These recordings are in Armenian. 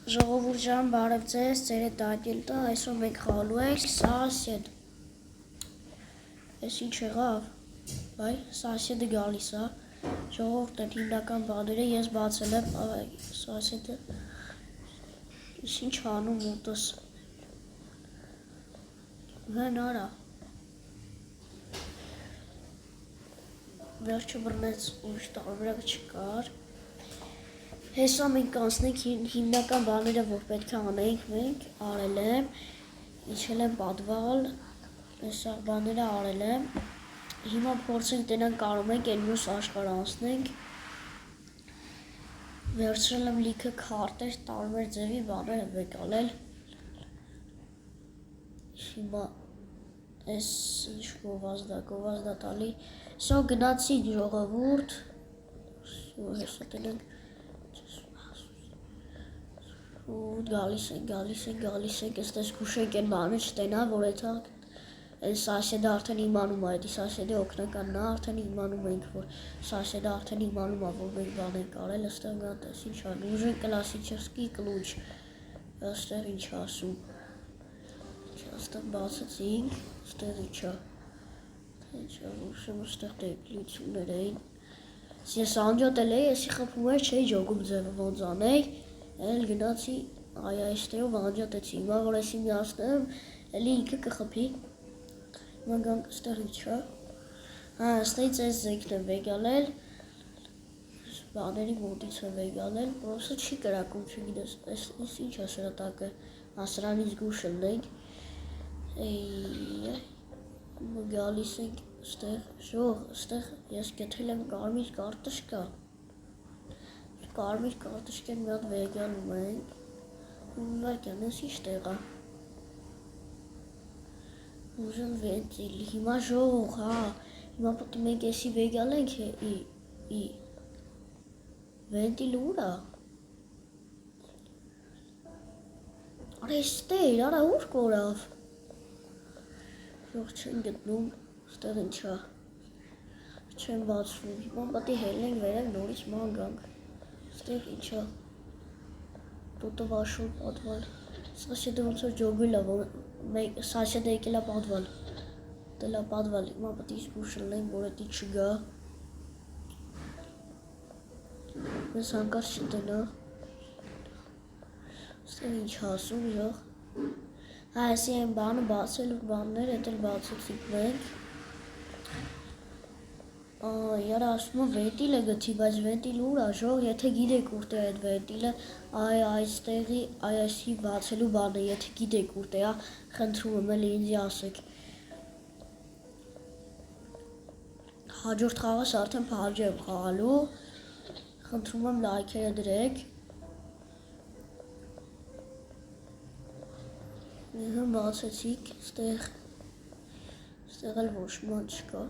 Ժողովուրդ ջան, բարև ձեզ, ձեր հետ Դանիելը, այսօր մենք խաղալու ենք Սասեդ։ Այս ինչ եղավ, բայ, Սասեդը գալիս է, ժողովուրդ են հիմնական բաները, ես բացել եմ Սասեդը, ես ինչ անում ուտս, հեն արա, վերջը բռնեց ուրիշ տարբերակ չկար, հեսա մենք կանցնենք հիմնական բաները, որ պետք է անենք մենք, արել եմ, իջել եմ պատվալ, հեսա բաները արել եմ, հիմա փորձենք տենանք կարում ենք են մյուս աշխարհ անցնենք, վերցրել եմ լիքը քարտեր, տարբեր ձևի բաներ եմ եկալել, հիմա այս ինչ գովազդա տալի, հեսա գնացի ժողովուրդ, հեսա տենանք, գալիս ենք, այստեղ գուշենք են բանը չտենա, որ էթա Սասեդը արդեն իմանում է, էդի Սասեդը օգնականն է, արդեն իմանում ենք, որ Սասեդը արդեն իմանում է, որ մենք բան ենք արել, այստեղ գատես ինչ ան, ուժեն կլասիչեսկի կլուչ, այստեղ ինչ ասում, այստեղ բացեցինք, այստեղ ինչա, ուշեմ այստեղ դեպլիություններ էին, ես անջոտել էի, եսի խպում էր չէի ջոգում ձևը ոնց անեի, էլ գնացի այստեղով անջատեցի, հիմա որ եսի միացնեմ, էլի ինքը կխպի, հիմա գանք այստեղ իչա, այստեղից այս զեքն եմ վեգալել, բաների մոտից եմ վեգալել, պրոսը չի կրակում, չգիտես, այս ինչ է սրատակը, ասրանից գուշ լնենք, գալիս ենք այստեղ, ժող, այստեղ ես գտել եմ կարմիր կարտշկա, կարմիր կարտշկեն մի հատ վեգանում ենք, ուղարկյան, ես ինչ տեղ է, ուժն վենտիլ, հիմա ժող, հիմա պոտ մենք եսի վեգալ ենք, վենտիլ ուր է, արա եստեր, արա ուր կորավ, ժող չեն գտնում, ստեղ ինչա, չեն բացվում, հիմա պատի հելնենք վերև նորից ման գանք, ստեղ ինչա, տոտը վաշոր պատվալ, Սասեդը ոնց որ ջոգել է, Սասեդը եկել է պատվալ, տել է պատվալ, հիմա պատի զգուշ լնենք, որ էտի չգա, ես հանկար չտնա, ստեղ ինչ հասում, ժող, այսի են բանը բացել ու բաններ, էտ էլ բացեցիք մենք, Իարա ասում եմ վենտիլը գթի, բայց վենտիլ ուր է, ժող, եթե գիտեք ուր տեղ այդ վենտիլը, այստեղի, այսի բացելու բանը, եթե գիտեք ուր տեղ է, խնդրում եմ էլի ինձի ասեք։ Հաջորդ խաղս արդեն փաջը եմ խաղալու, խնդրում եմ լայքերը դրեք։ Բացեցիք, ստեղ էլ ոչ ման չկա։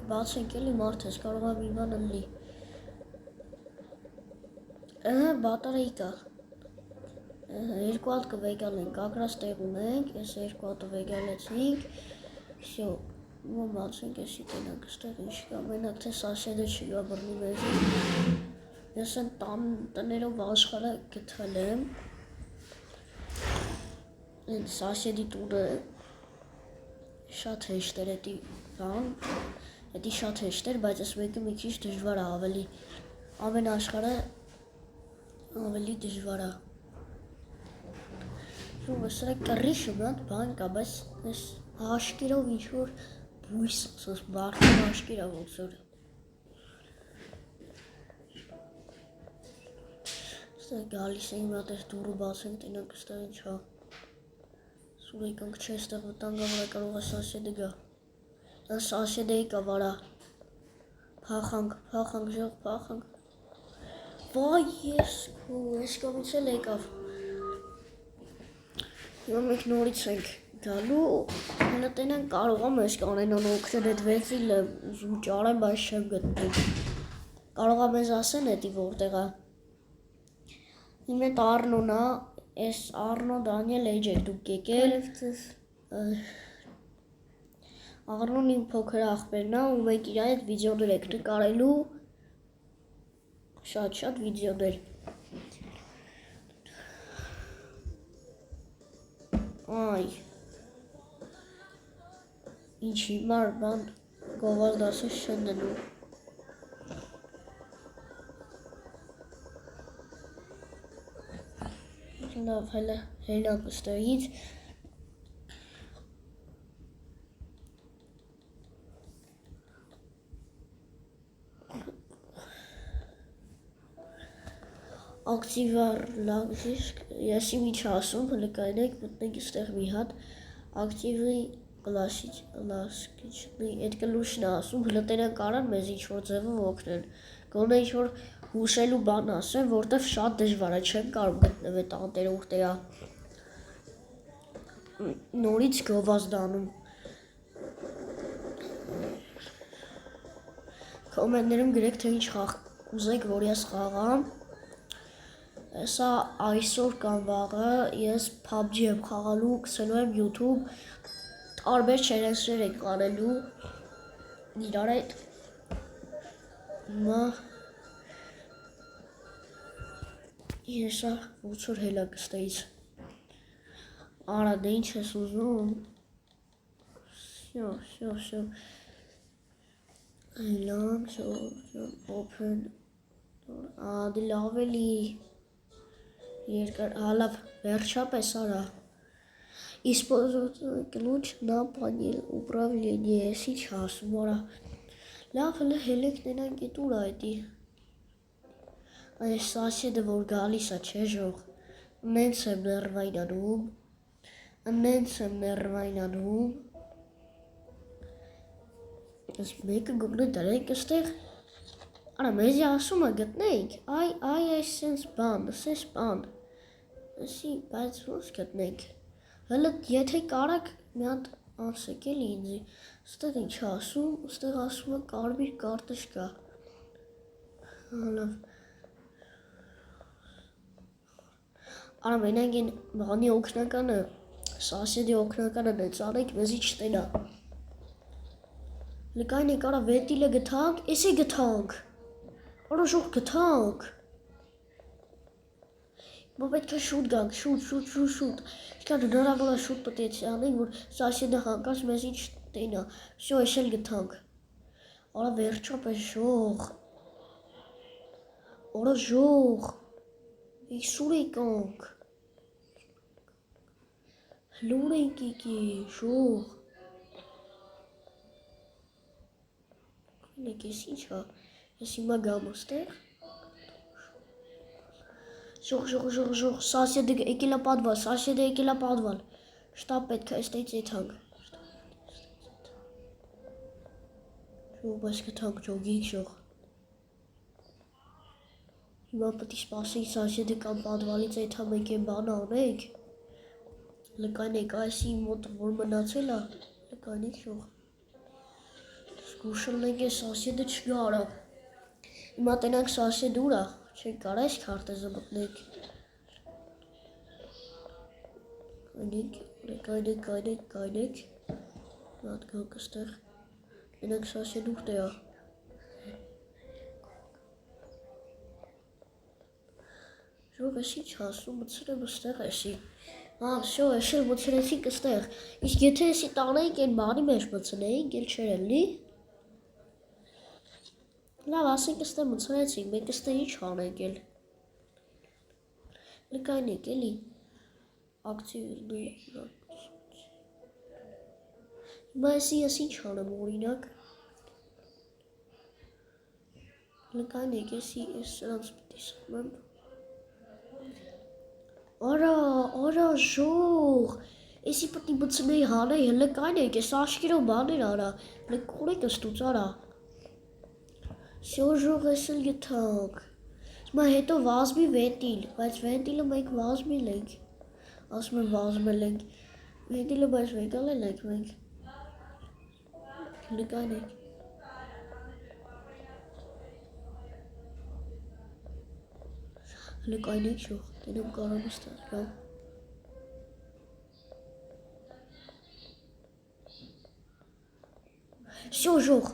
Բացենք էլի մարդ ես, կարող է մի բան լի։ Բատարեիկա։ Երկու հատ կվեգալ ենք, ակրաս տեղ ունենք, ես երկու հատը վեգալեցինք, վсё, բացենք եսի տենանք, ստեղ ինչ կա, մենակ թե Սասեդը չգա բռնի մեզի, ես են տներով աշխարհը գտվել եմ, են Սասեդի տունը շատ հեշտ էր էտի բան, Էդի շատ հեշտ էր, բայց ես մեկը մի քիչ դժվար է ավելի, ամեն աշխարհը ավելի դժվար է, շում սրա կռիշը մի հատ բան կա, բայց ես հաշկերով ինչ-որ բույս, ասոս բարձր հաշկեր է ոնց որ, ստեղ գալիս ենք մի հատ ես դուրը բացենք, տենանք ստեղ ինչա, սուր եկանք չէ, ստեղ վտանգավոր է կարող է Սասեդը գա, Սասեդը եկա վարա, փախանք, ժող, փախանք, վայ ես կամից էլ եկավ, հիմա մենք նորից ենք գալու, հենա տենան կարող եմ ես կանեն օգնել էդ վենտիլը ուզում ճարեմ, բայց չեմ գտնում, կարող է մեզ ասեն էդի որտեղ է, իմ էդ Արնոն է, ես Արնո Դանիել էջ եք դուք եկել, Արնոն իմ փոքր աղբերն է ու մենք իրան հետ վիդեոներ եք նկարելու, շատ վիդեոներ, Այ։ Ինչ հիմար բան գովալ դասը չեն դնում։ Լավ, հələ հենակ ստեղից։ Ակտիվար լավ դիսկ, ես իմ ինչ ասում, հələ կայնեք, մտնենք ստեղ մի հատ, ակտիվի կլասկիչնի, այդ կլուշն ասում, հələ տենան կարան մեզ ինչ-որ ձևով օգնեն, գոնե ինչ-որ հուշելու բան ասեն, որտև շատ դժվար է, չեն կարող գտնվել տանտերը ուղտեա, նորից գովազդանում, կոմենտներում գրեք, թե ինչ ուզեք, որ ես խաղամ, սա այսօր կամ վաղը ես PUBG եմ խաղալու, կսելու եմ YouTube, տարբեր չելենջներ ենք անելու իրար հետ, հիմա Եսա ոցոր հելակ ստեից, արա դե ինչ ես ուզում, շո, հելակ, open, ադի լավ էլի, հալավ, վերջապես արա, использовать ключ на панель управления, ես ինչ ասում արա, լավ հլը հելեք նենանք էտ ուր այդի, այս սասեդը որ գալիս է չէ ժող, նենց եմ ներվայնանում, ես մեկը գոգնը դրենք աստեղ, արա մեզի ասում է գտնենք, այ այս սենց բան, ասի, բայց ոնց գտնենք, հլը եթե կարակ մի հատ անսեք էլի ինձի, ստեղ ինչ ասում, ստեղ ասում է կարմիր կարտեշ կա, հալավ, արա մենանք են բանի օգնականը, սասեդի օգնականը նենց անենք, մեզի չտենա, լկայն եք արա վետիլը գտանք, էսի գտանք, արա ժող գտանք, Բա պետք է շուտ գանք, շուտ, շքան հնարավոր է շուտ պտեցի անենք, որ սասեդը հանկարծ մեզ ինչ տենա, շո ես էլ գտանք, արա վերջապես ժող, արա ժող, իսուր եկանք, հլուր ենք եկի, ժող, կնեք ես ինչ հա, ես հիմա գամ ոստեղ, ժող, սասեդը եկել է պատվալ, շտապ պետք է էստեից եթանք, ժող, բայց կթանք ժողիկ ժող, հիմա պտի սպասենք սասեդը կամ պատվալից եթա մենք են բան անենք, լկայնեք այսի մոտ որ մնացել է, լկայնեք ժող, զգուշլնենք է սասեդը չգա արա, հիմա տենանք սասեդ ուր է, չեն կարա այս քարտեզը մտնենք, կայնեք, նատ գանք աստեղ, տենանք սասեդ ուղտ է, ժող ես ինչ հասում, մծրեմ աստեղ էսի, շո ես էլ մծրեցինք աստեղ, իսկ եթե էսի տանենք են բանի մեջ մծնեինք, էլ չեր էլի, լավ ասենք աստեղ մծրեցինք, մենք աստեղ ինչ անենք էլ, լկայնեք էլի, ակցիվի, հիմա ես ինչ անեմ օրինակ, լկայնեք ես սրանց պտի սամեմ, Արա ժող, եսի պտի բծնեի հանեի, հլը կայնեք, ես աշկերով բաներ արա, հլը կորեք աստուց արա, շո ժող ես էլ գտանք, հիմա հետո վազմի վետիլ, բայց վետիլը մենք վազմիլ ենք, ասում եմ վազմել ենք, վետիլը բայց վեկալ էլ ենք մենք, հլը կայնեք, հլը կայնեք ժող, տենեմ կարամ ստեղ գամ, շո ժող,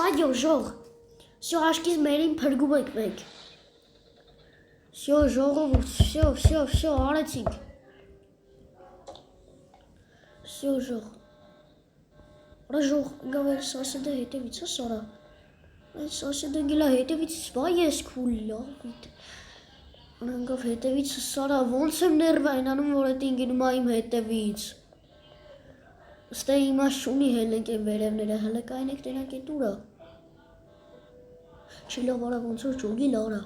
այո ժող, շո աշկից մերին պրգում ենք մենք, շո ժողով, շո արեցինք, Всё, ժող։ Արա ժող, գավեր սասեդը հետևից է սարա։ Այս սասեդը գելա հետևից վայ ես քուլ լավիտ։ Անգավ հետևից սարա ոնց եմ ներվային անում որ էդ ինգնում իմ հետևից։ Ստե հիմա շունի հելենք են վերևները հələ կայնեք տենակ էդ ուրա։ Չի լավ արա ոնց որ ջոգի լարա։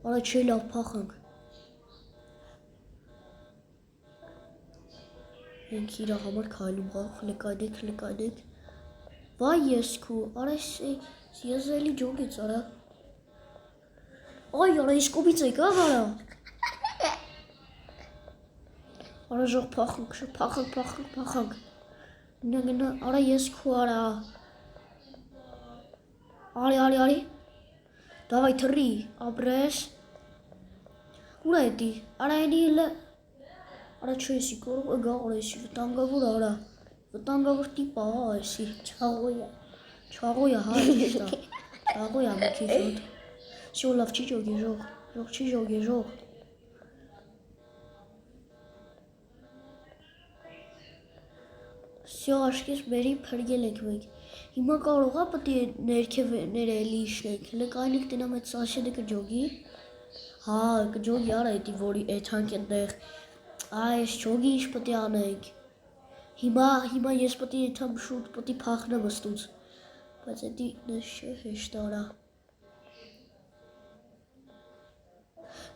Արա չի լավ փախանք։ Մենք իրա համար քայլում գաղ լկայդեք։ Վայ ես քու, արա ես էլի ջոգից արա։ Այ արա ես կոպից եկա արա։ Արա ժող փախանք։ Գնա, արա ես քու արա։ Արի։ Դավայ թռի, ապրես։ Ուրա էդի, արա էդի հլը։ Արա չէ եսի կորով գա արա եսի վտանգավոր արա։ Վտանգավոր տիպա եսի։ Չաղոյա հա իշտա։ Չաղոյա մոքի ժոտ։ Всё լավ չի ջոգի ժող։ Ժող չի ջոգի ժող։ Всё աշկես բերի փրկել եք մենք։ Հիմա կարող է պետք է ներքևները էլի իշնենք։ Հələ կայնիկ տնամ այդ սաշեդը կջոգի։ Հա, կջոգի արա էդի որի էթանք այնտեղ։ Այս ջոգի ինչ պետք է անենք։ Հիմա ես պետք է եթամ շուտ պետք է փախնեմ ըստուց։ Բայց էդի նշ չէ հեշտ արա։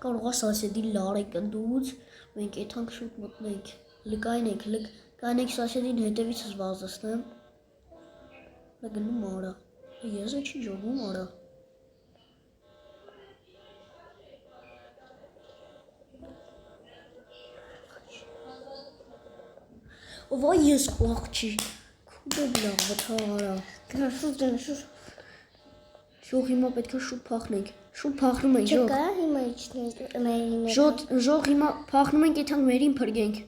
Կարող է սասեդի լարենք ընդուց, մենք էթանք շուտ մտնենք։ Կայնեք սասեդին հետևից զվազեցնեմ։ Գնում արա, ես չի ջոգում արա։ Վայ ես աղջի, քուդը լավ վթա արա։ Շուտ։ Ժող հիմա պետք է շուտ փախնենք, շուտ փախնում ենք ժող։ Չկա հիմա իջնենք մերին։ Ժող հիմա փախնում ենք եթանք մերին փրկենք։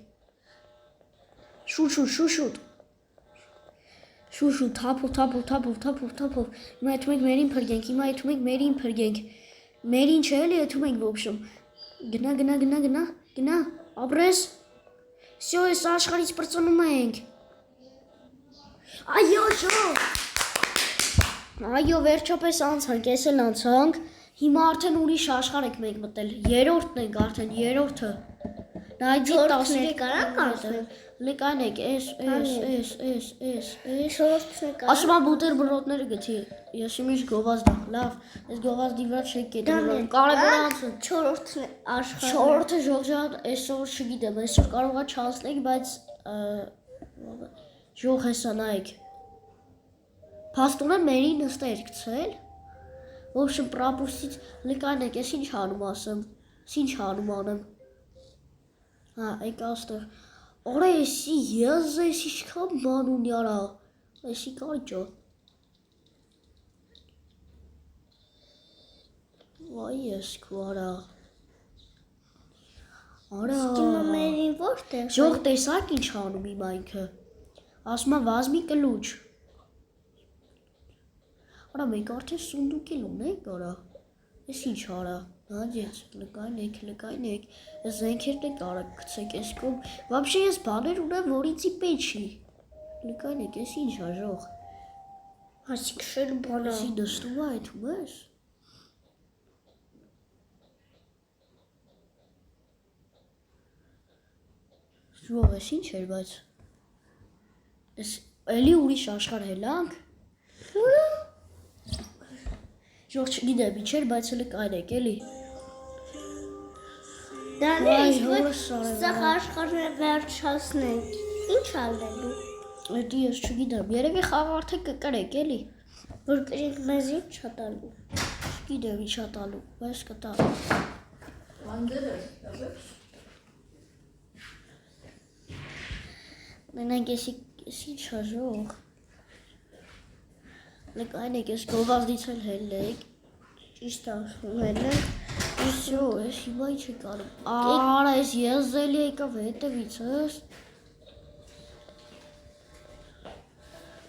Շուտ։ Շուշու թափով։ Հիմա եթում ենք մերին փրկենք, Մերին չէ էլի եթում ենք ոբշում։ Գնա, ապրես։ Всё, ես աշխարից պրծնում ենք։ Այո, ժող։ Այո, վերջապես անցանք, ես էլ անցանք։ Հիմա արդեն ուրիշ աշխարհ եք մենք մտել։ Երրորդն ենք արդեն, երրորդը։ Նայեցի 13 կարանք անցնենք։ Լեկայնեք, էս։ Շորոստնեք Ասում եմ բուտերբրոդները գցի, ես իմիշ գովազդ լավ, ես գովազդի վրա չեք կետում, կարևոր անցն։ Չորրորդն աշխարհը։ Չորրորդը ժողջան, այսօր չգիտեմ, այսօր կարող է չանցնենք, բայց ժող հեսա նայեք։ Փաստորեն մերին նստա էր գցել, ոբշմ պրապուսից լեկայնեք, ես ինչ հանում ասեմ, ինչ հանում անեմ։ Հա, եկա աստեղ։ Արա եսի ես ինչքան բան ունի արա, եսի կարճա։ Վայ ես քու արա։ Մերին որտեղ։ Ժող տեսակ ինչ անում իմ այնքը։ Ասում է վազմի կլուչ։ Արա մենք արդեն սունդուկ էլ ունենք արա։ Ես ինչ արա։ Նաջեց, լկայնեք, ես զենքերն եք արա գցեք ես կոմ, վաբշե ես բաներ ունեմ, որիցի պեչի, լկայնեք, ես ինչաժող, հասիք շեր բանա, եսի դստում է այդում ես, ժող ես ինչ էր, բայց, ես էլի ուրիշ աշխար հելանք, ժող չգիտեմ ինչ էր, բայց լկայնեք, էլի, Դաներ, սաղ աշխարհը վերջացնենք, ինչ ալնելու։ Էդի ես չգիտեմ, երևի խաղ արդեն կկրեք, էլի։ Որ կրենք մեզ ինչ չատալու։ Չգիտեմ ինչ ատալու, բայց կտա։ Մենակ ես ինչ հաժող։ Լեկայնեք ես գովազդից էլ հելնեք, ճիշտ ասում հելնեք։ Всё, ես հիմա ինչ եք անում։ Արա, ես եզելի եկավ հետևից, ես։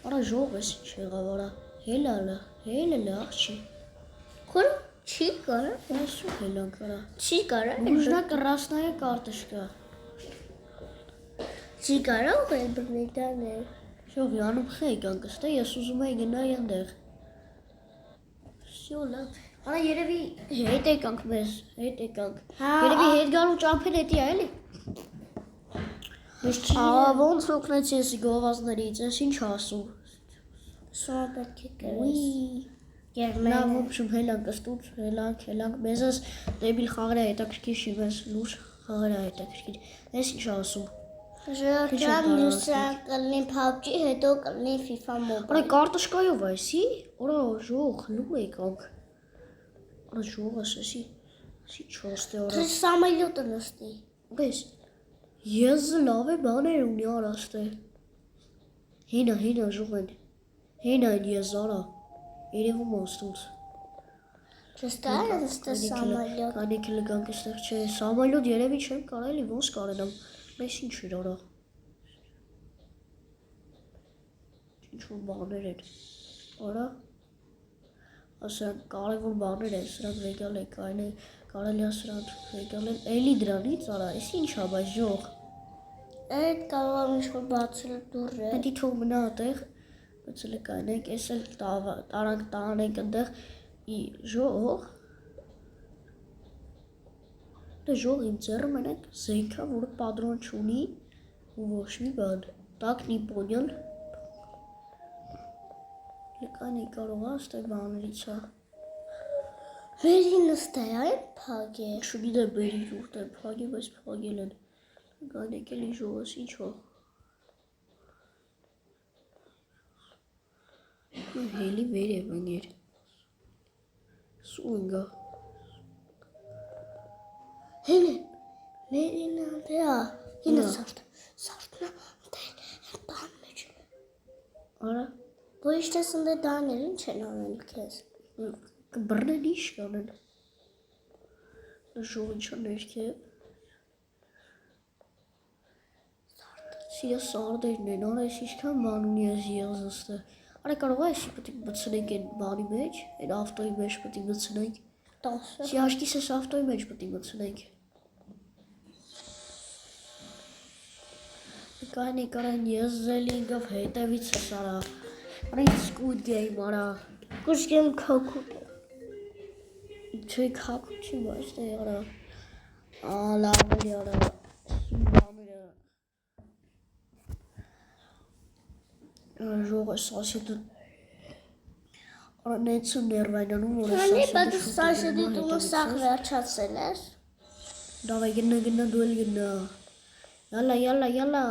Արա, ժող ես ինչ եղավ, արա։ Հելալը, աղջի։ Քոր չի կարա։ Այսու հելանք, արա։ Չի կարա։ Нужна красная карточка. Չի կարող է բռնել դաներ։ Շո Վյանում խե եկանք ստե ես ուզում եի գնայի այնտեղ։ Շո լավ։ Արա երևի հետ եկանք մեզ, հետ եկանք։ Երևի հետ գալու ճամփեն էդի է էլի։ Միշտ Ոնց օգնեցի ես գովազներից, ես ինչ ասում։ Սա պետք է Ուի։ կերես։ Նա Գերմեն։ ոբշում հելանք ստուց, հելանք, մեզ ես դեբիլ խաղերը հետաքրքիր չի, մեզ լուր խաղերը հետաքրքիր։ Ես ինչ ասում։ Ժողովրդան մյուսը կլինի PUBG, հետո կլինի FIFA Արա Mobile։ կարտոշկայով այսի, օրա ժող, լու եկանք։ Արա ժողը սեսի, սի չոստե օրա։ Թե սամալյոտը նստի։ Գես, ես լավ է բաներ ունի արաստե։ Հինա ժող են, հինա են ես արա, երևում ոստուց։ Չստար նստը սամալյոտ։ Կանիք լգանք էստեղ չէ, սամալյոտ երևի չեմ կարելի, ոնց կարենամ, մեզ ինչ էր արա։ Ինչ-որ բաներ են, արա, ասրանք կարևոր բաներ են, սրանք վեգալ է, կարելի է սրանք վեգալ են, էլի դրանից արա, ես ինչ ա բայց ժող։ Այդ կարող ինչ-որ բացել դուռը։ Հետի թող մնա ատեղ, բացել է կանենք, ես էլ տարանք տանենք ընդեղ ժող, դե ժող իմ ձեռը մենակ զենքա, որը պատրոն չունի ու ոչ մի բան, տակ նիպոնյալ, լկանի կարող աստեղ բաներից է, Մերի նստե այն փագ է։ չունի դե բերի ժուղտ է, պագի, բայց պագել են, կանենք էլի ժողս ինչ հո, հելի վերև ըներ, սու ընգա, Հինը, մերին անդեա, հինը սարդնա, դեն, բան մեջ։ արա, Ոչ տես ընդե դաներ, ինչ են անել քեզ։ կբռնեն ինչ կանեն, ժող ինչ է ներքև, սիրը սարդերն են, արա ես ինչքան բան ունի ես եղզստը, արա կարող է եսի պտիկ բծնենք են բանի մեջ, են ավտոյի մեջ պտիկ բծնենք, 10 Սի աշկիս ես ավտոյի մեջ պտիկ բծնենք, կայնի կարան ես զելի ինգավ հետևից ես արա, արա ինձ Squid Game արա, Կուշկեմ քոքուտ։ Չէ քակու չի բայց դե արա, լավ էլի արա, բաները, ժող ես ասետը, արա նեցում ներվայնանում, որ ես Անի ասետը բայց սաշետի տունը սաղ վերջացել ես։ Դավայ գնա դու էլ գնա, յալա,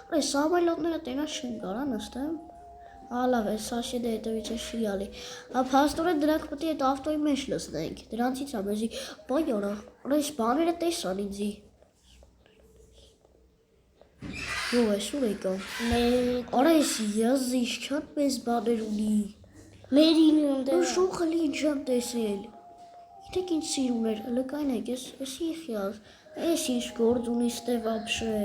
արա սամալյոտները տենաս չեն կարա նստեմ, լավ է սաշետը հետևից է շիալի, պաստորեն դրանք պտի այդ ավտոյի մեջ լսնենք, դրանցից է մեզի, բայ արա ես բաները տեսան ինձի, Ո ես ուր եկան, արա ես յազը իշքան մեզ բաներ ունի, Մերին անդե։ շուխը լի ինչ եմ տեսել, Իտեք ինչ սիրուն էր, լկայն եք, ես իխյալ, ես ինչ գործ ունի ստե վաբշե,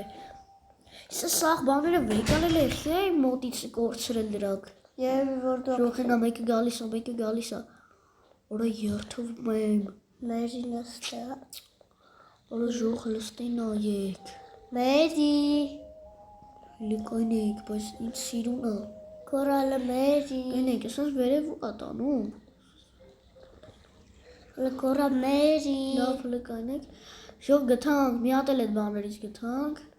Սա սաղ բաները վեկալել է, խե մոտից կորցրել դրանք, Երևի որ դու ժողենա մեկը գալիս է, Որա երթվում եմ, մերին նստե։ Որա ժող լստին այեք, Մերի, լկայն եք, բայց ինչ սիրուն է, կորալը մերի, Կայն եք, ես ես վերև ու ատանում, լկորա մերի։ լավ լկայն եք, ժող գթանք, մի հատ էլ էդ բաներից գթանք,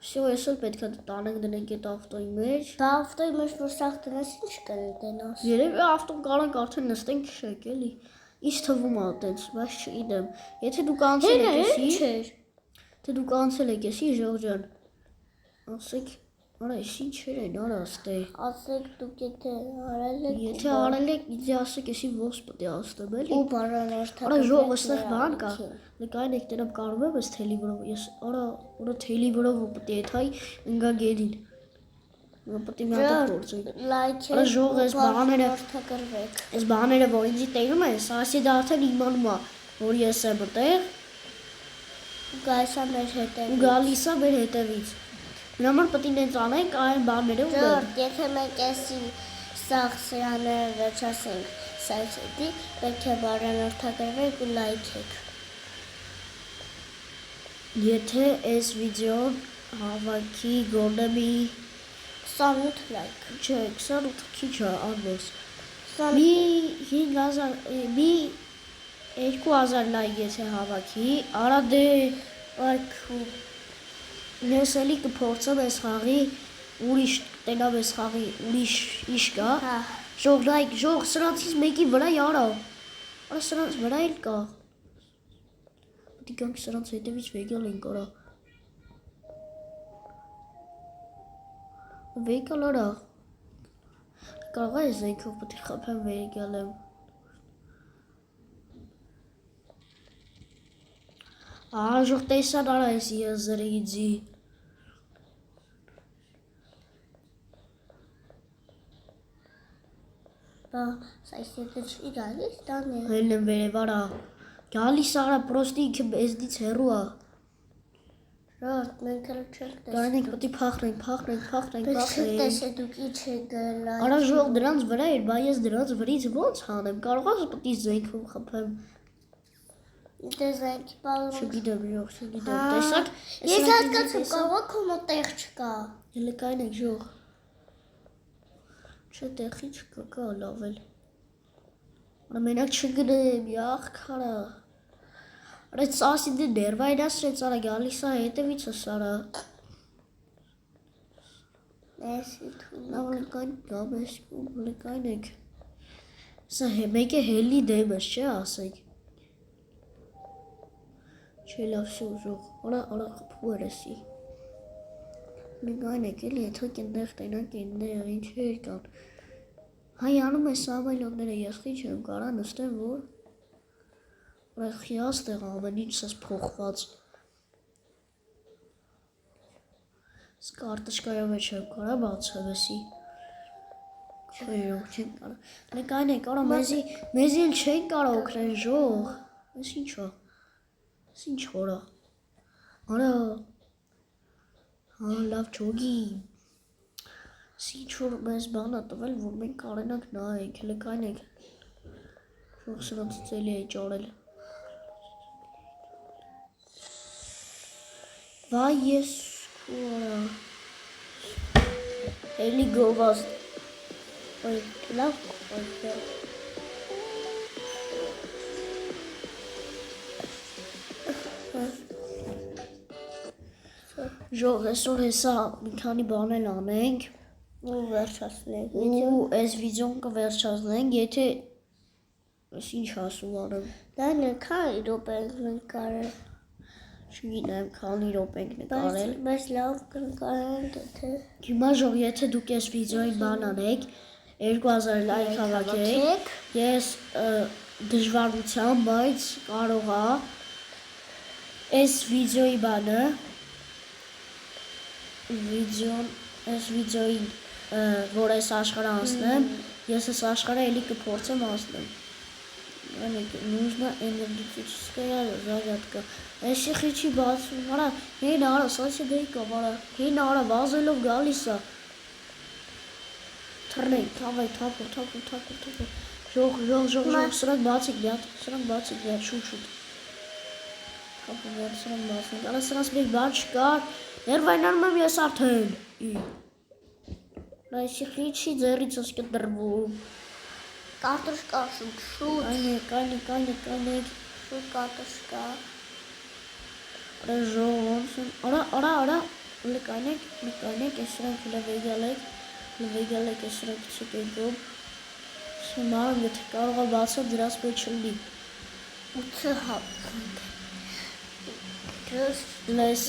Շո ես էլ պետք է տանենք դնենք այդ ավտոյի մեջ, Բա ավտոյի մեջ որ սաղ տնես ինչ կնի տենաս։ Երևի ավտոն կարանք արդեն նստենք քշեք էլի, Ինչ թվում է այդպես, բայց չգիտեմ, Եթե դուք անցել եք էսի, Թե դուք անցել եք էսի ժող ջան, Ասեք, արա ես ինչեր են արա ստե, Ասեք դուք եթե արել եք։ Եթե արել եք, ինձ ասեք էսի ոնց պետք է աստեմ էլի, Ու բարանորթա։ Արա ժող այստեղ բան կա, Լկայն եք դրանք կարող եմ ես թելի վրով, Ես արա թելի վրով ու պետք է եթայ ընգա գերին, Պետք է մի հատ գործենք, Լայք Արա ժող ես բաները, Թակրվեք։ Ես բաները, որ ինձի տեղում են, սասի դա արդեն իմանում է, որ ես եմ այդտեղ Գայսա մեր հետև։ ու գալիս է մեր հետևից։ Նրա համար պետք է նենց անենք այն բաները ու Ժորդ, եթե մենք էսի սաղ սրաները վերջասենք սայթի, պետք է բարանորթակրվեք ու լայքեք։ Եթե այս վիդեոն հավաքի գոնե մի 28 լայք։ չէ 28 քիչ է անոց 20 մի 5000 մի 2000 լայք եթե հավաքի արա դե Այքու։ ես էլի կփորձեմ այս խաղի ուրիշ տենամ այս խաղի ուրիշ ինչ կա Հա։ ժող լայք ժող սրանցից մեկի վրա արա սրանց վրա էլ կա պետք է գանք սրանց հետևից վեկալ ենք արա վեկալ արա կարող է զենքով պետք է խփեմ վեկալ եմ ժող տեսան արա այս եզրիձի Բա սայսետը չի գալիս տանը։ հելն եմ վերև արա գալիս արա պրոստի ինքը մեզնից հեռու է Ռոտ, մենք էլ չենք Գարնենք պետք է փախնենք տեսե դուք ինչ եք գլա։ Արա ժող դրանց վրա էր, բա ես դրանց վրից ոնց հանեմ, կարող ես պետք է զենքով խփեմ Դե զենքի բալում։ Չգիտեմ, ժող, չգիտեմ, տեսակ Ես հասկացում կարող քո մոտ տեղ չկա։ Հելը կայնեք ժող Չէ տեղի չկա, կա լավ էլ Արա մենակ չգնեմ, աղքարա Արա ծասի դե ներվային ասրեց արա գալիս է հետևից ես արա Մեսի թույլ։ Լավ լկայնեք Սա մեկ է հելի դեմ ես չէ ասենք Չէ լավ շուժող, արա խպու էր եսի Լկայնեք էլի եթոք ենտեղ տենակ ենտեղ ինչ էր կան Հայ անում ես ավայլոնները ես խիչ եմ կարա նստեմ որ Արա խիաստ եղ ամեն ինչ սես փոխված Սկարտշկայով է չեմ կարա բացեմ եսի Չէ ժող չեմ կարա Լկայնեք արա մեզի էլ չեն կարա օգնել ժող Ես ինչ է Ես ինչ հորա Արա Հա լավ ճոգի Ինչ որ մեզ բան է տվել որ մենք կարենանք նայենք լկայնեք Ժող սրանցից էլի է ճարել Վայ ես քուրա Էլի գովազ Ոյ լավ Ժող այսօր հեսա մի քանի բանել անենք Ու վերջացնենք։ ու այս վիդեոն կվերջացնենք եթե ես ինչ ասում անեմ Դա քանի րոպե ենք կարել։ Չգիտեմ քանի րոպե ենք նկարել Բայց լավ կնկարենք թե Հիմա ժող եթե դուք այս վիդեոյին բան անեք 2000 լայք հավաքեք ես դժվարությամբ բայց կարող է այս վիդեոյի բանը այս վիդեոյին որ այս աշխարհը անցնեմ ես այս աշխարհը էլի կփորձեմ անցնեմ Нужна энергетическая зарядка Էսի խիչի բացում արա հին արա սոսիդեի կավարա հին արա վազելով գալիս է Թռնենք թավայ թափոր Ժող սրանք բացիկ միատ շուտ Թափոր միատ սրանք բացնենք Արա սրանց մեկ բան չկար Ներվային անում եմ ես արդեն Այսի խիչի ձերից ես կտրվում Կարտոշկա շուտ Կայնեք շուտ կարտոշկա Արա ժող ոնց են Արա լկայնեք ես սրանք լվեգալ եք ես սրանք չկեգում Սմարում եթե կարող է բացել դրաց պեջ չլնի 8 հապ Լես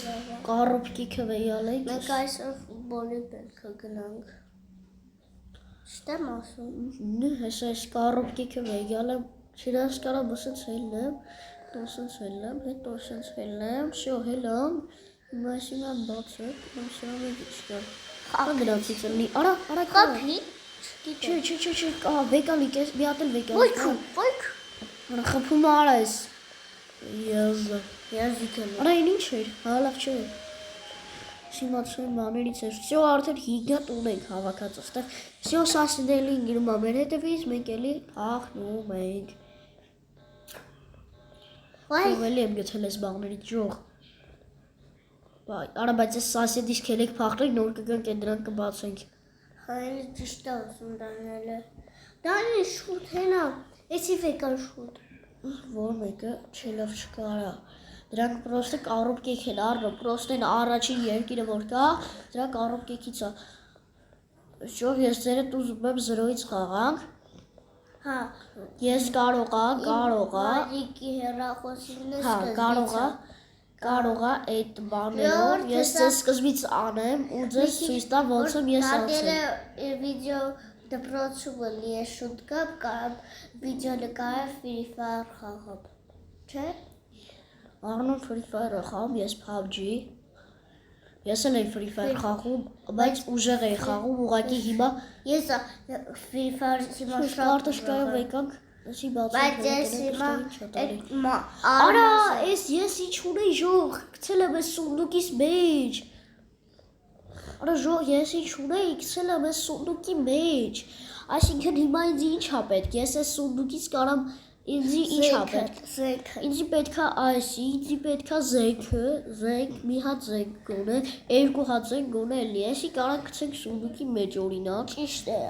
կարոպկիքը վեգալ եք Մենք այսօր ֆուտբոլի պետք է գնանք Չտեմ ասում Հեսա այս կարոպկիքը վեգալ եմ Չիրաս կարա բսենց հելնեմ Տոսենց հելնեմ Հետո սենց հելնեմ Շո հելամ Հիմա այսի մեն բացեք Մեմ սրա մեկ իչկար Անգրացից ելնի Արա Խապի Չէ վեկալիկ ես մի հատ էլ վեկալիկ Ոյք Արա խփում արա ես Եզիկը Արա են ինչ էր հա լավ չէ Սիմացում բաներից էր Всё արդեն 5 տուն ենք հավաքած այստեղ Всё սասիդելի գնում է մեր հետևից մենք էլի փախնում ենք Ովելի եմ գցել այս բաներից ժող Արա բայց այս սասեդից քելեք փախրեք նոր կգանք այդ դրանք կբացենք։ Հայել ճիշտ է ասում Դանիելը։ Դանիել շուտ հենա, էսի վեկան շուտ։ Որ մեկը չելով չկարա։ Դրանք պրոստը կառոպկեք են առնը, պրոստեն առաջին երկիրը որ կա, դրանք առոպկեքից է։ Շով ես ձերդ ուզում եմ 0-ից խաղանք։ Հա։ Ես կարող է։ Իկի հեռախոսին Հա, կարող է այդ բաներով ես ձեզ սկզբից անեմ ու ձեզ ցույց տամ ոնց եմ ես անցել։ Դատերը վիդեո դպրոցումը լի է շուտ կամ վիդեո նկարը Free Fire խաղամ։ Չէ։ Առնում Free Fire-ը խաղում, ես PUBG։ Ես էլ եմ Free Fire խաղում, բայց ուժեղ եմ խաղում, ուղղակի հիմա Ես Free Fire հիմա շատ կարտոշկայով եկանք, ասի բացենք։ Բայց ես հիմա Արա, ես ինչ ունեի ժող, գցել եմ այս սունդուկիս մեջ։ Արա ժող, ես ինչ ունեի, գցել եմ այս սունդուկի մեջ։ Այսինքն հիմա ինձ ինչ ա պետք, ես այս սունդուկից կարամ ինձ ինչ ա պետք։ Ինձ պետքա այսի, ինձ պետքա զենք, մի հատ զենք գոնե, 2 հատ զենք գոնե էլի, այսի կարանք գցենք սունդուկի մեջ օրինակ։ Ճիշտ է։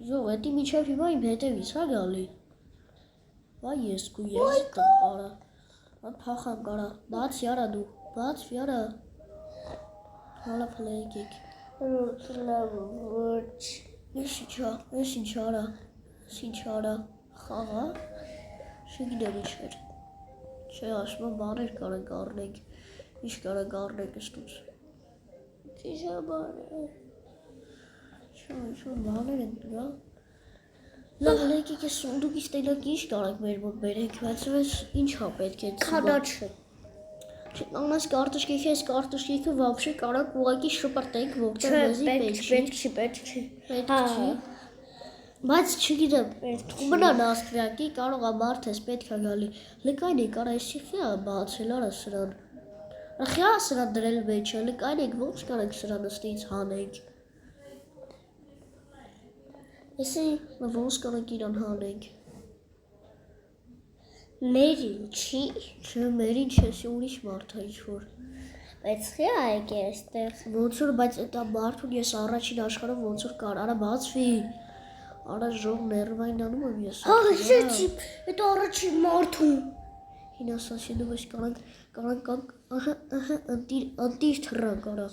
Զող, էդի միջև հիմա իմ հետևից հա գալի։ Վայ ես կու ես տղարա։ Ան փախամ կարա, բաց յարա դու, բաց յարա։ Հալա փլեյքեք։ Ես ինչ արա, խաղա, շիգնեմ ինչ էր։ Չէ, ասում եմ բաներ կարանք առնենք, ինչ կարանք առնենք ստուց։ Ճիշտ բաներ։ Ինչ-որ բաներ են դրա։ Լավ, լեկեք ես սունդուկից տենակ ինչ կարանք մեր մոտ բերենք, բայց ես ինչ ա պետք է Քադաչը։ Անաս կարտոշկեքի այս կարտոշկեքը վաբշե կարանք ուղակի շպրտենք ողջ Չէ, մեզի պետք չի։ Պետք չի։ Բայց չգիտեմ, մնա նաստվյակի կարող է մարդ ես պետք է գալի։ Լկայն եք արա էսի խիա բացել արա սրան։ Խիա սրան դրել մեջը, լկայն եք ոնց կարանք սրան ըստից հանենք։ Էսի ոնց կարանք իրան հանենք։ մերին չի։ Չէ, մերին չես ուրիշ մարդ է ինչ-որ։ Բայց խիա եք է այստեղ։ Ոնց որ, բայց դա մարդուն ես առաջին աշխարհում ոնց որ կար, արա բացվի։ Արա ժող ներվային անում եմ ես։ Հա, հիշեցի, այդ առաջին մարդուն։ Հին ասասի դու ես կարանք ընտիր թռանք արա։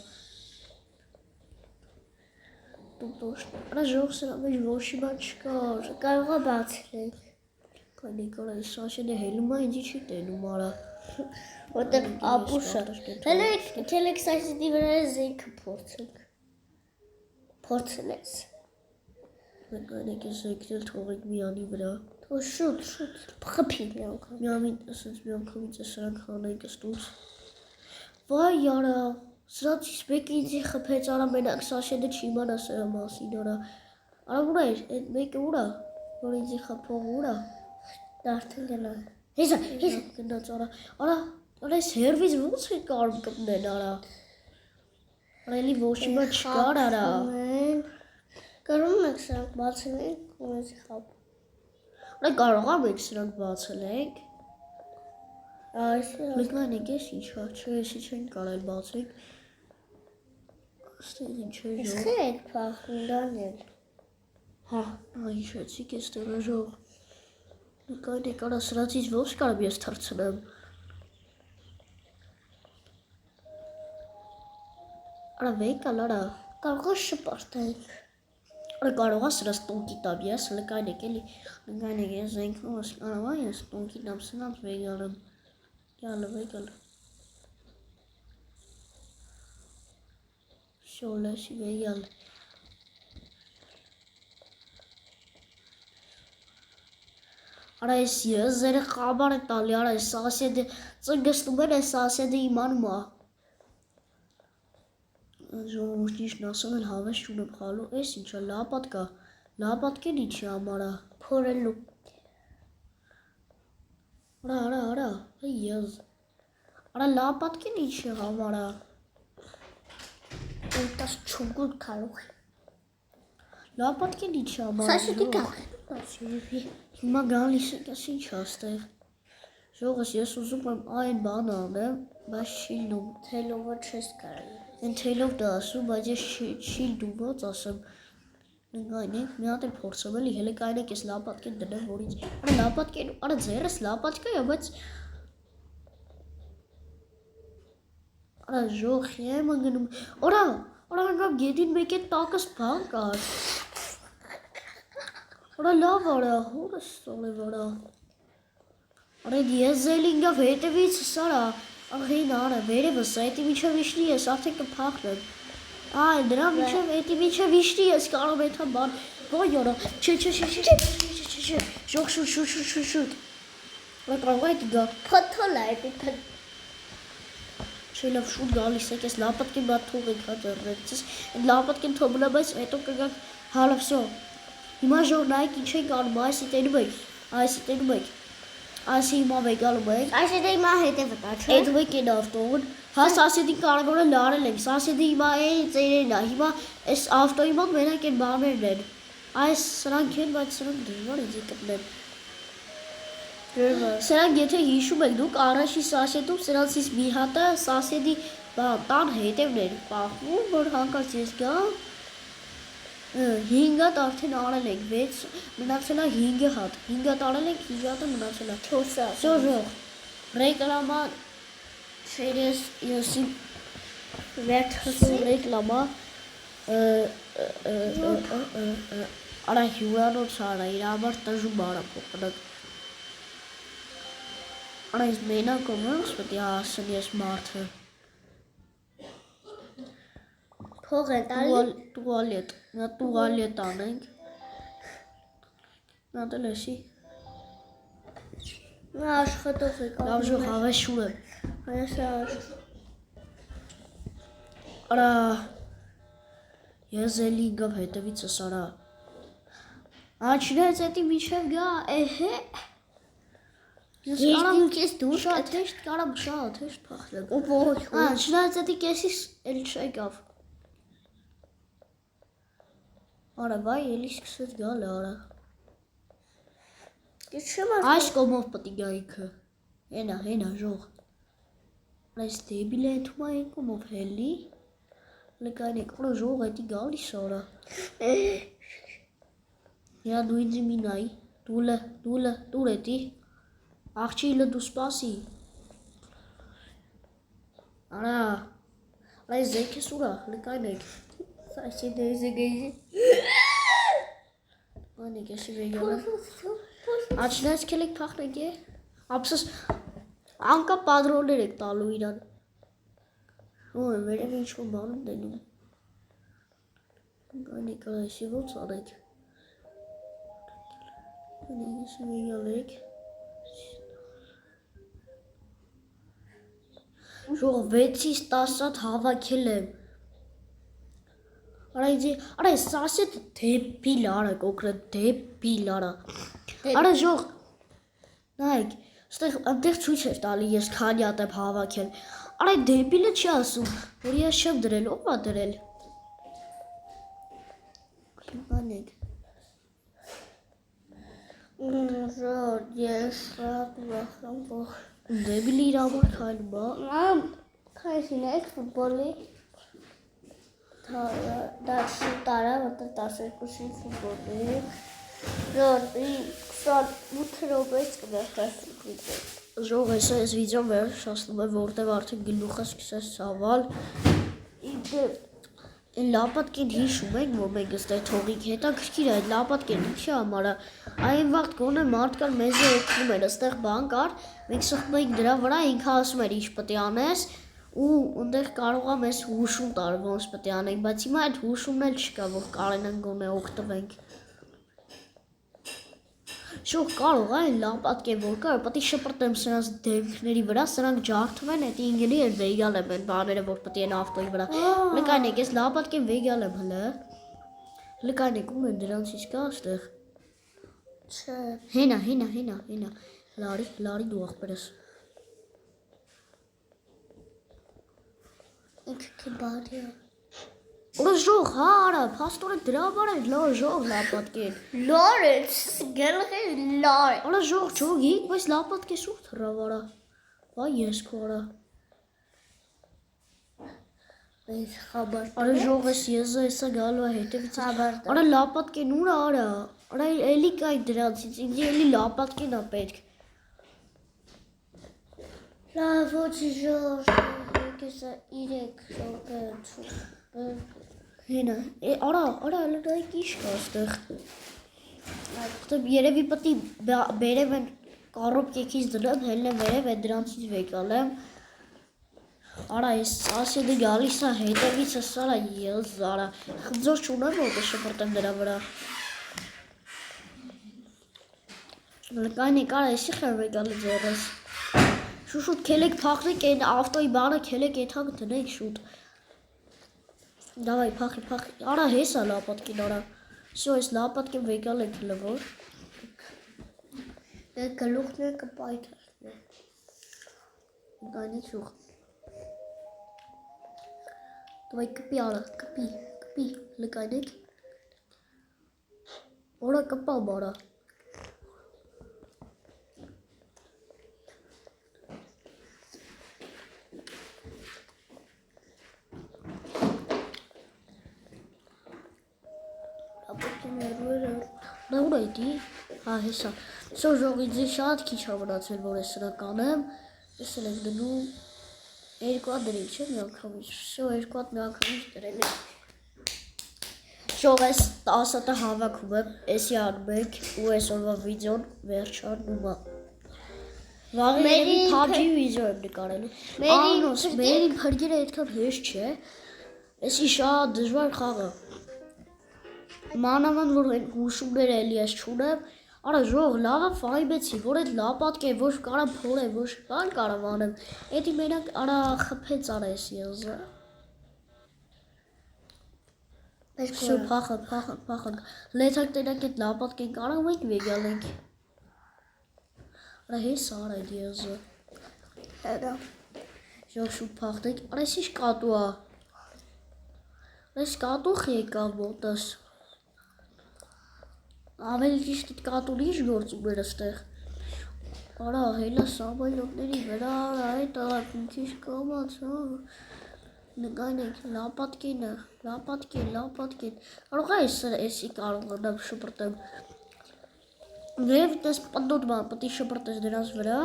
Արա ժող սրա մեջ ոչի բան չկար։ Կարող է բացել։ Կանի կարա ես ասեն է հելում է ինձի չի տենում արա։ Որտեղ ապուշը։ Թելեք սայսիդի վրա զենքը փորձենք։ Փորձնես։ Մենք այնեք ես եկնել թողեք մի անի վրա։ Թող շուտ, խփի մի անգամ։ Մի անգամից է սրանք հանենք ստուց։ Վայ արա, սրանցից մեկը ինձի խփեց արա մենակ Սաշեդը չիմանա սրա մասին արա։ Արա ուրա էր, այդ մեկը ուրա, որ ինձի խփող ուրա։ Դարդեն գնա։ Հեսա գնաց արա։ Արա այս հերվից ոնց է կարում կպնել արա։ Արա էլի ոչի բան չկար արա։ Կարում եք սրանք բացենք ու ես խապ։ Արա կարող ենք սրանք բացենք։ Այսը Լեկան եք ես ինչա, չէ, եսի չեն կարել բացենք։ Աստեղ ինչ է ժող։ Իսկ եք փախում Դանիել։ Հա, ինչեցիք ես տերը ժող։ Լեկան եք արա սրացից ոնց կարամ ես թրցնեմ։ Արա վեկալ արա։ Կարող է շպրտենք։ Արա կարող է սրաց տունկի տամ ես, լեկան եք էլի։ Լեկան եք ես զենքով ես կարավա ես տունկի տամ սնանց վեգալեմ։ Յալը վեգալ։ Շոլեսի վեգալ։ Արա ես զերը խաբար է տալի, արա ես սասեդը, ծնգստում են ես սասեդը իմանում ա։ Ժողովուրդին ասում են հավես չունեմ խալու, ես ինչա լապատկեն ինչի ամարա, Փորելու։ արա, ես, արա լապատկեն ինչի ամարա, Ուտաս չուգուր կալուղ։ լապատկեն ինչի ամարա, Սաշետի կաղ։ հիմա գալիս եք ես ինչ աստեղ, Ժողս ես ուզում եմ այն բանը անեմ, բայց չի լինում։ Թելովը չես կարելի։ Են թելով դա ասում, բայց ես չի լինում ասեմ։ Նայեք, մի հատ էլ փորձեմ էլի, հələ կայնեք ես լապատկեն դնեմ որից։ Արա լապատկեն, արա ձերս լապատկա է, բայց արա ժող եմ անգնում։ Արա անգամ գետին մեկ է տակս բան կար։ Արա լավ արա, հորս ստոլ է վարա։ Արա ես զելինգավ հետևից սարա, աղին արա, վերևս, այդի միջև իշնի ես, արդեն կփախնեմ։ Այ դրա միջև էդի միջև իշտի ես կարող եմ թան բան ոյ որա չէ շուտ Ո կարող է դիգա Փոթոլա է դիգա Չէ լավ շուտ գալիս եք ես լապատկին բաթ թողեք հա դեռնեցես այդ լապատկին թողնա բայց հետո կգաք հալա վсё հիմա ժող նայեք ինչ ենք անում այսի տենում եք Այսի հիմա վեգալում եք Այսի դե հիմա հետևը տա չէ Այդ վեկ են ավտոն Հա սասեդի կարևորը լարել ենք, սասեդի հիմա էի ծերերն է, հիմա այս ավտոյի մոտ մենակ են բաներն են, այս սրանք են, բայց սրանք դժվար են գտնեն։ Սրանք եթե հիշում եք դուք առաջի սասեդում սրանցից մի հատը սասեդի տան հետևն էր պահվում, որ հանկարծ ես գամ, 5 հատ արդեն արել ենք, 6 մնացել է 5 հատ, 5 հատ արել ենք, 5 հատը մնացել է 4 հատ։ Ժող, ռեկլամա Ես վերջացու ռեկլամա արա հյուրանոց արա իր համար տժում արա փոխնակ Արա ես մենակ ոնց պետք է ասեմ ես մարդը Փող են տալի տուալետ անենք Նա դել էսի Նա աշխատող է Լավ ժող հավես շուր եմ Այս Արա Ես էլի գավ հետևիցս արա Աչնեց էտի միջև գա էհե Ես ինքես դուրս շատ հեշտ կարամ շատ հեշտ փախնեմ Ոչ Աչնեց էտի կեսիս էլ չեկավ Արա վայ էլի սկսեց գալ արա Այս կոմով պտի գայիքը Հենա ժող Այս դեբիլ է թում այն կոմով հելի Լկայնեք որը ժող էտի գալիս արա Երա դու ինձի մի նայի դուր էտի Աղջի իլը դու սպասի Արա Այս զեք ես ուրա լկայնեք Սաշի դեզի գեզի Անեք եսի վեգալը Աչնայց կելեք պախնեք է Ապսս Անկա պատրոլներ եք տալու իրան Ոյ, վերև ինչ-որ բանում դենում Անեք այսի ոնց անեք Անեք եսի վեգալ եք Ժող 6-ից 10 հատ հավաքել եմ Արա սասետ դեպիլ արա կոկրը դեպիլ արա Արա ժող Նայք Այնտեղ ցույց էր տալի ես քանի հատ եմ հավաքել Արա դեպիլը չի ասում որ ես չեմ դրել ով է դրել Անեք Ժոր ես շատ ուրախ եմ որ Դեպիլը իր համար քայլում է Քայլին եք ֆուտբոլի Դա շուտ արա որտեղ 12-ի ֆուտբոլի Ժոր 28 րոպեից կվերջացնի Ժող այս վիդեոն վերջացնում եմ որտեղ արդեն գլուխը սկսեց ցավել Այն լապատկին հիշում ենք որ մենք ըստեղ թողիկ հետաքրքիր է այդ լապատկին ինչի համար է Այն վաղ գոնե մարդկան մեզ օգնում էր ըստեղ բան կար մենք սխում էինք դրա վրա ինքը ասում էր ինչ պետք է անես ու այնտեղ կարող է մեզ հուշում տալ ոնց պետք է անենք բայց հիմա այդ հուշումն էլ չկա որ կարենան գոնե օգտվենք Շուտ կարող այն լապատկեն որ կար, պետք է շպրտեմ սրանց դեմքների վրա, սրանք ջարդում են, էդի ինգելի էր վեգալ եմ այն բաները, որ պետք են ավտոյի վրա։ Լկայնեք, ես լապատկեն վեգալ եմ հլը։ Լկայնեք, ում են դրանցից կա այստեղ։ Չէ։ Հենա։ Լարի դու աղբերս։ Ինքը բարի է։ Ora ժող, հա, արա, փաստորեն դրա համար է ժող լապատկեն։ Lawrence, գելղի Lawrence։ Ora ժող ջոգի, բայց լապատկե սուր թռավ արա։ Վայ ես քո արա։ Այս խաբար։ Արա ժող ես եզը հեսա գալու է հետևից։ Խաբար։ Արա լապատկեն ուր արա։ Արա էլի կայ դրանցից, ինձ էլի լապատկեն է պետք։ Լավ, ոչ ժող, եկեսա 3 ժողը Հենա, արա, լրայք իշ կա ստեղ։ Այդտեղ երևի պտի բերև են կարոպ կեքից դրեմ, հելնեմ վերև է դրանցից վեկալեմ։ Արա, ես սասեդը գալիս է հետևիցս արա ես արա։ Խձոր չունեմ ոտը շպրտեմ դրա վրա։ Լկայնի կարա եսի խեր վեկալի ձերս։ Շուշուտ քելեք փախնեք են ավտոյի բանը քելեք եթակ դնենք շուտ։ Давай, փախի։ Արա հեսա լապատկին արա։ Всё, այս լապատկին վեկալ եք լվոր։ Դե գլուխները կպայթաշն է։ Գանի շուխ։ Давай կպի արա, կպի, լկայնեք։ Որա կպա բարա։ Նա ուր այդի, հա հեսա, սո ժողից շատ քիչ հավնացել, որ ես սրա կանեմ, ես էլ ենք դնում, երկու հատ դրել չէ մի անգամից, սո երկու հատ մի անգամից դրել եմ, ժող ես 10 հատը հավաքում եմ, եսի անում ենք ու ես օրվա վիդեոն վերջանում է, վաղի երևի PUBG վիդեո եմ նկարել, անոս, մերին փրգերը այդքան հեշտ չէ, եսի շատ դժվար խաղը, մանավանդ որ հուշումներ էլի ես չունեմ, արա ժող լավը ֆայբեցի, որ այդ լապատկ է, որ կարամ փոր է, որ կան կարամ անեմ, էդի մենակ արա խպեց արա ես եզը։ Շո փախանք, լեթակ տենակ էդ լապատկ են կարամ ենք վեգալ ենք։ Արա հես արա էդ եզը։ Հետո։ Ժող շուտ փախնենք, արա ես իշ կատու ա։ Ես կատուխ եկավ մոտս։ Ավելի ճիշտ կատուն ինչ գործում էր այստեղ։ Արա, հելա սամայլոկների վրա, այդ մի քիչ կամաց, հա։ Նկայնեք, լապատկին։ Կարող է էսի կարող եմ շպրտեմ։ Եվ տես պնդոտ ման, պտի շպրտես դրանց վրա։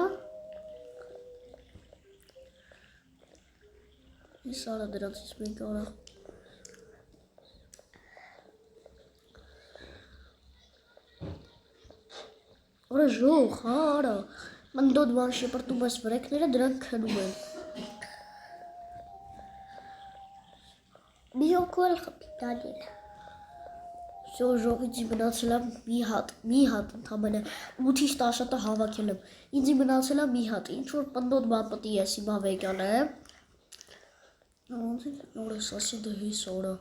Ես արա դրանցից մենք արա։ Արա ժող, հա արա, մնդոտ բան շպրտում ես վրեքները, դրանք քնում են։ Մի օքոլ խպի դանիել։ Всё, ժողից մնացել է մի հատ ընդամենը 8-ից 10 հատը հավաքել եմ։ Ինձ մնացել է մի հատ, ինչ որ պնդոտ բան պտի ես հիմա վեգանեմ։ Նոր ես ասի դե հիս օրա։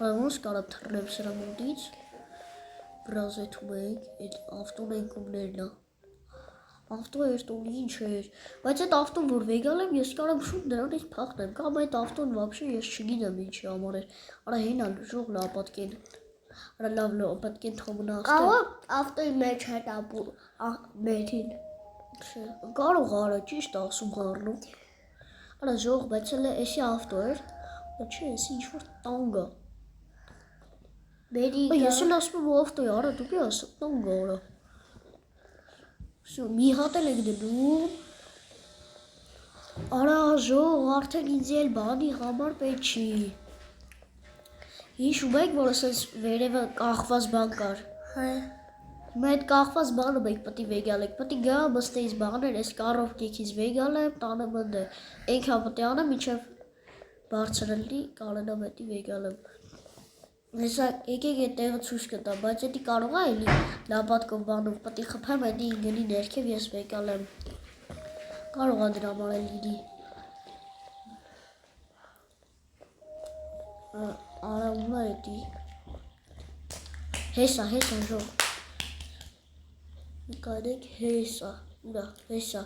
Ոնց կարա թռնեմ սրա մոտից։ Բրազեթում ենք, այդ ավտոն ենք ումներն է։ Ավտո էր տուն ինչ էր, բայց այդ ավտոն որ վեգալ եմ, ես կարամ շուտ դրանից փախնեմ, կամ այդ ավտոն վաբշե ես չգիտեմ ինչի համար էր, արա հենա ժող լապատկեն, արա լավ լապատկեն թոմնա աստեղ։ Կարող ավտոյի մեջ հետ ապու մերին։ Կարող արա ճիշտ ասում առնում, արա ժող, բայց էլ էսի ավտո էր, չէ, էսի ինչ-որ տանգ է։ Ես էլ ասում եմ ավտո է, արա դու պի ասա, տանգ է արա։ Մի հատ էլ եք դնում, արա ժող, արդեն ինձ էլ բանի համար պետք չի, հիշում եք, որ ասենց վերևը կախված բան կար, հիմա այդ կախված բանը մենք պտի վեգալ եք, պտի գա մստեից բաներ, ես կարով կեքից վեգալ եմ, տանը մնդը, ենքա պտի անեմ, ինչև բարձրելի կարենամ էտի վեգալ եմ, հեսա եկեք այդ տեղը ցույց կտա, բայց էդի կարող է էլի լապատկով բանով պտի խփեմ էդի գնի ներքև ես վեկալ եմ, կարող է դրա համար էլ լինի, արա ում է էդի, հեսա ժող, նկարեք հեսա, ուրա, հեսա,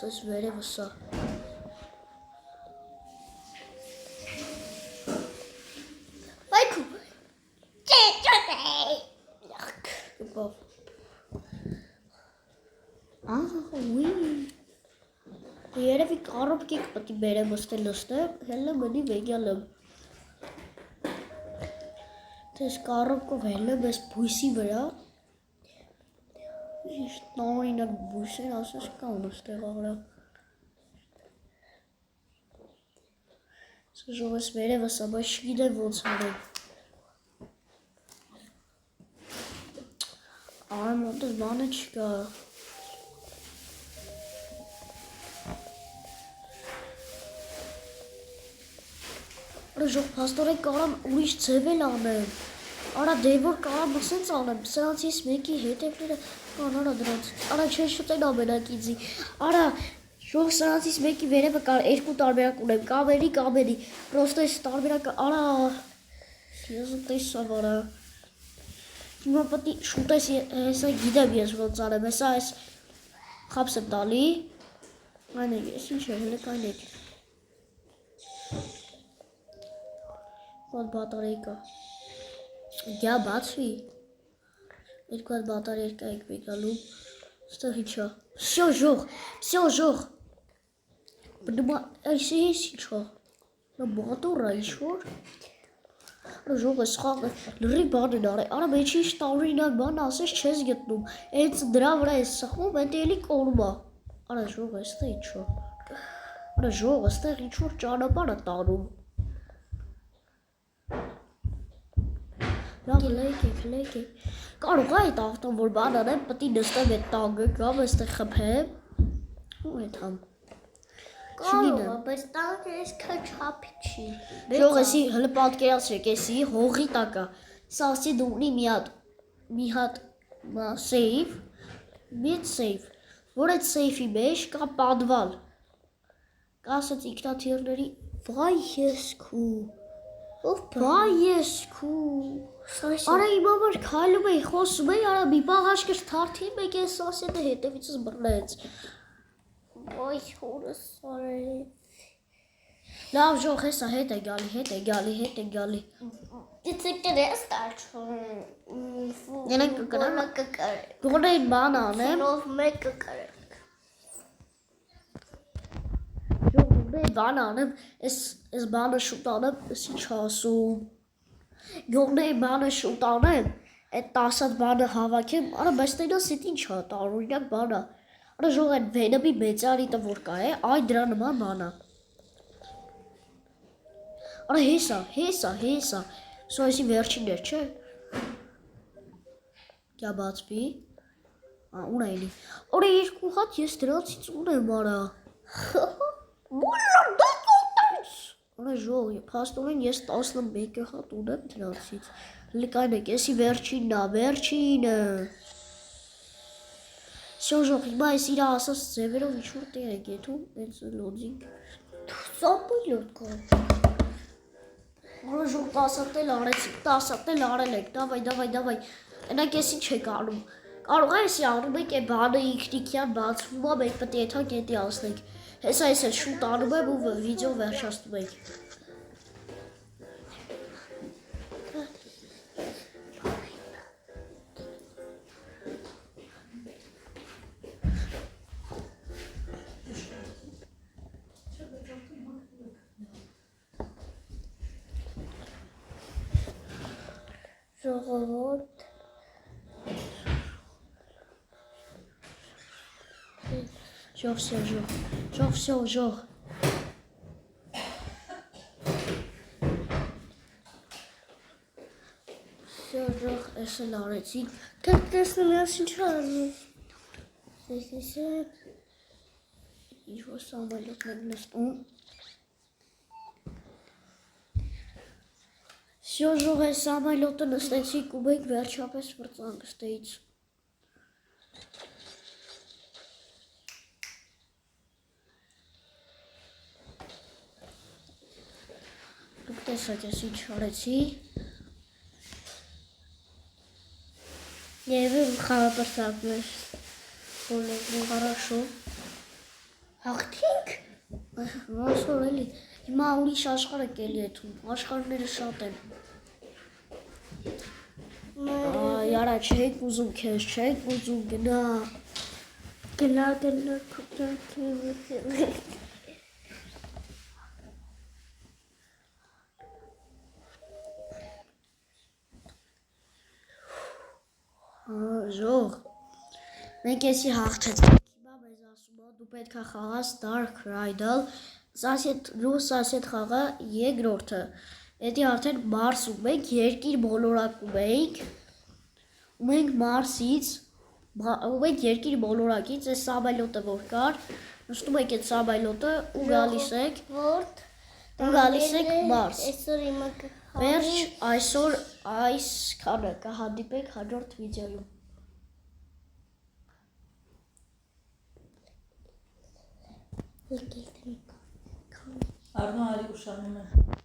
ստես վերևը սա։ Այքու։ Բավ։ Ուի։ Երևի կարոպկիկ պետք է բերեմ ըստե լստեմ, հելը մնի վեգյալեմ։ Դες կարոպկով հելեմ ես բույսի վրա։ Իշտ նորինակ բույսեր ասես կան ըստեղ ավրա։ Սժող ես վերևը սա, բայց չգիտեմ ոնց արեմ։ Արեմ ոնտես բանը չկա։ Արա ժող պաստորեն կարամ ուրիշ ձև էլ անեմ։ Արա դե որ կարամ սենց անեմ, սրանցից մեկի հետևները կան արա դրանց։ Արա չեն շուտեն ամենակիցի։ Արա ժող սրանցից մեկի վերևը կար երկու տարբերակ ունեմ, կամերի, պրոստո ես տարբերակ, արա ես տեսավ արա։ Հիմա պետք է շուտես հեսա գիտեմ ես ոնց անեմ, հեսա ես խապս եմ տալի։ Այն է, ես ինչ է, հելը կայն եք։ Ոնց բատարեյկա։ Գյա բացվի։ Երկու հատ բատարեյկա եք բեկալում։ Ստեղ իչա։ Всё, ժող։ Բնումա, այս ես իչա։ Նա բատորա ինչ-որ։ Ժող ես խաղը լրի բան են արել, արա մեջի ինչ տարօրինակ բան ասես չես գտնում, հենց դրա վրա ես սխվում, էդ էլի կորում ա։ Արա ժող էստեղ ինչ-որ։ Արա ժող էստեղ ինչ-որ ճանապարհ ա տանում։ Լավ լեյք։ Կարող ա այդ ավտոն որ բան անեմ, պետք է նստեմ այդ տանգը, կամ էստեղ խփեմ։ Ու այդ համ։ Կարող է, բայց տանը այսքան չափի չի։ Ժող էսի հլը պատկերացրեք, էսի հողի տակա։ Սա ասի դու ունի մի հատ սեյվ, որ այդ սեյվի մեջ կա պատվալ։ Կա ասած ինքնաթիռների վայ ես քու։ Արա իմ համար քայլում էի, խոսում էի, արա մի պաղաշ կշթարթի մեկ է սասետը հետևիցս բռնեց։ Ոյ հորս արել։ Լավ ժող հեսա հետ է գալի։ Դիցեք դες տաչում։ Ենենք կկրեմ։ Գոնեին բան անեմ։ Նով մեկ կկրեմ։ Ժող գոնեին բան անեմ, ես բանը շուտ անեմ, ես ինչ ասում։ Գոնեին բանը շուտ անեմ, այդ 10 հատ բանը հավաքեմ, արա բայց տենաս էդ ինչ ա, տարօրինակ բան ա։ Արա ժող այդ վենոմի մեծարիտը որ կա է, այ դրա նման բան ա։ Արա հեսա, սո այսի վերջին էր, չէ։ Կյա բացվի։ Ուր է էլի։ Արա երկու հատ ես դրանցից ունեմ արա։ Արա ժող, փաստորեն ես 11 հատ ունեմ դրանցից։ Լկայնեք, եսի վերջինն ա, վերջինը։ Всё ժող, հիմա ես իրա ասած ձևերով ինչ-որ տեղ է գեթում, էնց լոձինք։ Սապիլոտ կա։ Արա ժող 10 հատ էլ արեցիք, 10 հատ էլ արել եք, դավայ։ Ենակ ես ինչ եք անում։ Կարող է եսի անում եք է բանը ինքնիկյան բացվում ա, մեկ պետք է եթա գետի ասնենք։ Հեսա ես էլ շուտ անում եմ ու վիդեո վերջացնում եք։ Ժողովուրդ։ Ժող։ Ժող, ես էլ արեցիք։ Դեռ տեսնում ես ինչ անում։ Տեսեք։ Ինչ-որ սամալյոտն եք նստում։ Всё ժող է սամալյոտը նստեցիք ու մենք վերջապես վրծանք ստեից։ Դուք տեսեք ես ինչ արեցի։ Եվ խաղապրսակներ։ Բոլորը хорошо։ Հաղթինք։ Ոնց որ էլի։ Հիմա ուրիշ աշխարհ է կելի էթում։ Աշխարհները շատ են։ Яра չեք ուզում քեզ, չեք ուզում գնա։ Գնա քուտակի։ Ժող։ Մենք էսի հաղթեցինք, հիմա մեզ ասում է դու պետք է խաղաս Dark Riddle, սասետ խաղը երկրորդը։ Էդի արդեն Մարսում ենք, երկիր բոլորակում ենք, ու մենք Մարսից, ու մենք երկիր բոլորակից, այս սամալյոտը որ կար, նստում եք այդ սամալյոտը ու գալիս եք, ու գալիս եք Մարս։ Այսօր իմը Վերջ այսօր այս քանը կհանդիպենք հաջորդ վիդեոյում։ եկել Արնո արի ուշանում է։